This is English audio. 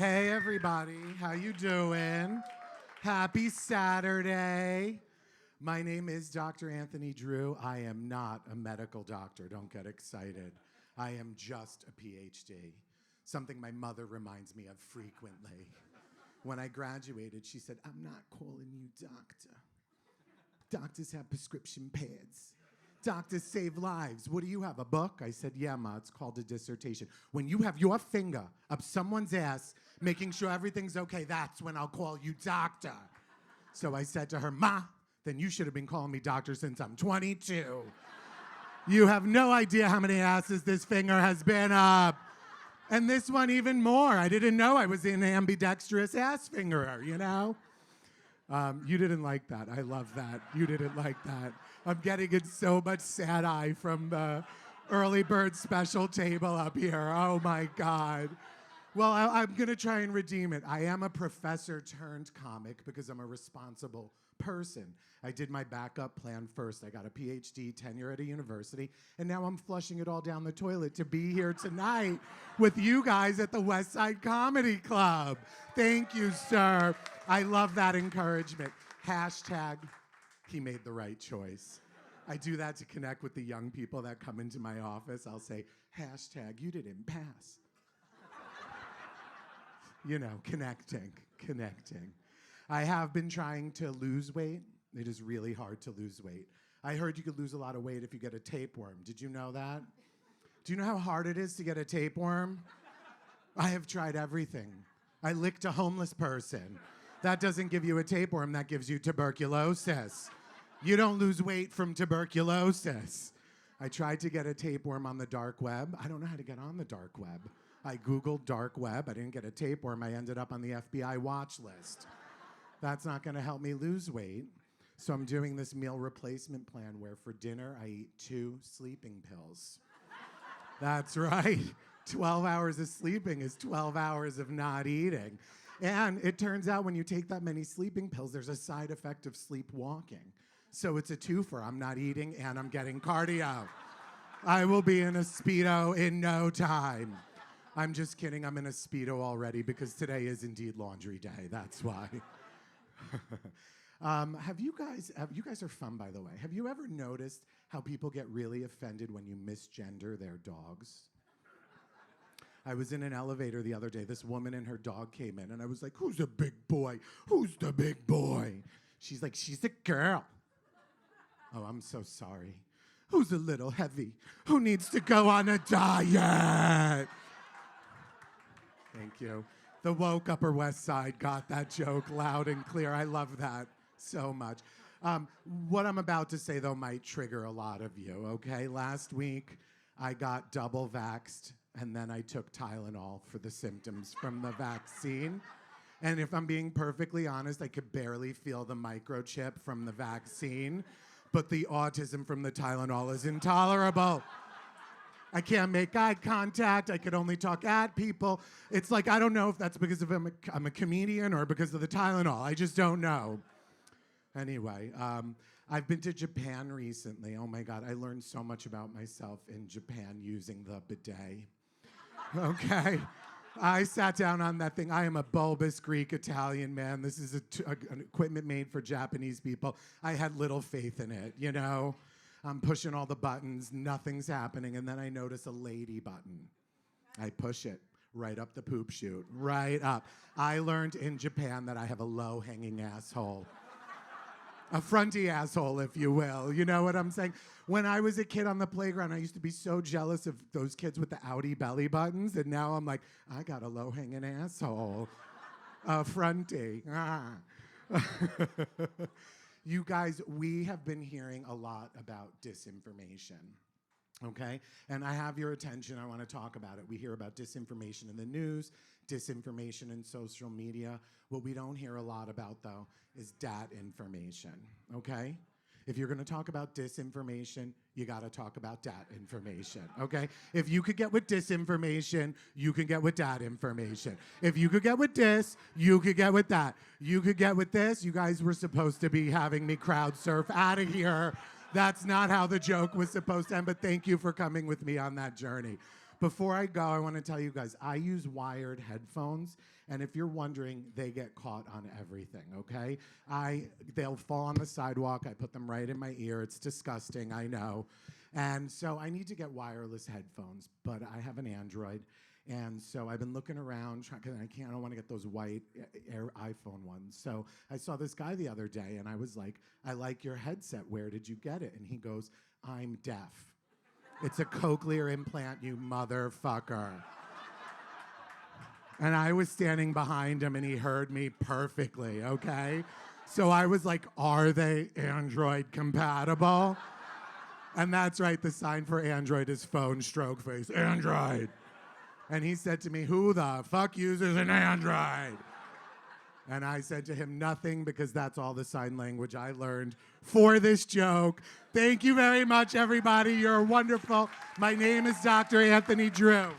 Hey everybody, how you doing? Happy Saturday. My name is Dr. Anthony Drew. I am not a medical doctor, don't get excited. I am just a PhD, something my mother reminds me of frequently. When I graduated, she said, "I'm not calling you doctor. Doctors have prescription pads. Doctors save lives. What do you have, a book?" I said, "Yeah, Ma, it's called a dissertation. When you have your finger up someone's ass, making sure everything's okay, that's when I'll call you doctor." So I said to her, "Ma, then you should have been calling me doctor since I'm 22. You have no idea how many asses this finger has been up. And this one even more. I didn't know I was an ambidextrous ass fingerer, you know?" You didn't like that. I love that. You didn't like that. I'm getting in so much sad eye from the early bird special table up here. Oh my God. Well, I'm going to try and redeem it. I am a professor turned comic because I'm a responsible person. I did my backup plan first. I got a PhD, tenure at a university, and now I'm flushing it all down the toilet to be here tonight with you guys at the West Side Comedy Club. Thank you, sir. I love that encouragement. Hashtag, he made the right choice. I do that to connect with the young people that come into my office. I'll say, hashtag, you didn't pass. You know, connecting. I have been trying to lose weight. It is really hard to lose weight. I heard you could lose a lot of weight if you get a tapeworm. Did you know that? Do you know how hard it is to get a tapeworm? I have tried everything. I licked a homeless person. That doesn't give you a tapeworm, that gives you tuberculosis. You don't lose weight from tuberculosis. I tried to get a tapeworm on the dark web. I don't know how to get on the dark web. I Googled dark web. I didn't get a tapeworm. I ended up on the FBI watch list. That's not going to help me lose weight. So I'm doing this meal replacement plan where for dinner I eat 2 sleeping pills. That's right. 12 hours of sleeping is 12 hours of not eating. And it turns out when you take that many sleeping pills, there's a side effect of sleepwalking. So it's a twofer. I'm not eating and I'm getting cardio. I will be in a Speedo in no time. I'm just kidding. I'm in a Speedo already because today is indeed laundry day. That's why. You guys are fun, by the way. Have you ever noticed how people get really offended when you misgender their dogs? I was in an elevator the other day. This woman and her dog came in, and I was like, "Who's a big boy? Who's the big boy?" She's like, "She's a girl." Oh, I'm so sorry. "Who's a little heavy? Who needs to go on a diet?" Thank you. The woke Upper West Side got that joke loud and clear. I love that so much. What I'm about to say, though, might trigger a lot of you, okay? Last week, I got double vaxxed, and then I took Tylenol for the symptoms from the vaccine. And if I'm being perfectly honest, I could barely feel the microchip from the vaccine, but the autism from the Tylenol is intolerable. I can't make eye contact. I could only talk at people. It's like, I don't know if that's because of I'm a comedian or because of the Tylenol. I just don't know. Anyway, I've been to Japan recently. Oh my God, I learned so much about myself in Japan using the bidet. Okay? I sat down on that thing. I am a bulbous Greek Italian man. This is an equipment made for Japanese people. I had little faith in it, you know? I'm pushing all the buttons, nothing's happening, and then I notice a lady button. I push it right up the poop chute, right up. I learned in Japan that I have a low-hanging asshole. A fronty asshole, if you will. You know what I'm saying? When I was a kid on the playground, I used to be so jealous of those kids with the outie belly buttons, and now I'm like, I got a low-hanging asshole. A fronty. Ah. You guys, we have been hearing a lot about disinformation, okay? And I have your attention. I want to talk about it. We hear about disinformation in the news, disinformation in social media. What we don't hear a lot about, though, is dat information, okay? If you're going to talk about disinformation, you got to talk about dat information, okay? If you could get with disinformation, you can get with dat information. If you could get with dis, you could get with that. You could get with this. You guys were supposed to be having me crowd surf out of here. That's not how the joke was supposed to end, but thank you for coming with me on that journey. Before I go, I want to tell you guys, I use wired headphones, and if you're wondering, they get caught on everything, okay? They'll fall on the sidewalk. I put them right in my ear. It's disgusting, I know. And so I need to get wireless headphones, but I have an Android. And so I've been looking around, because I don't want to get those white Air iPhone ones. So I saw this guy the other day, and I was like, I like your headset. Where did you get it? And he goes, I'm deaf. It's a cochlear implant, you motherfucker. And I was standing behind him, and he heard me perfectly, okay? So I was like, are they Android compatible? And that's right, the sign for Android is phone stroke face, Android. And he said to me, who the fuck uses an Android? And I said to him, nothing, because that's all the sign language I learned for this joke. Thank you very much, everybody. You're wonderful. My name is Dr. Anthony Drew.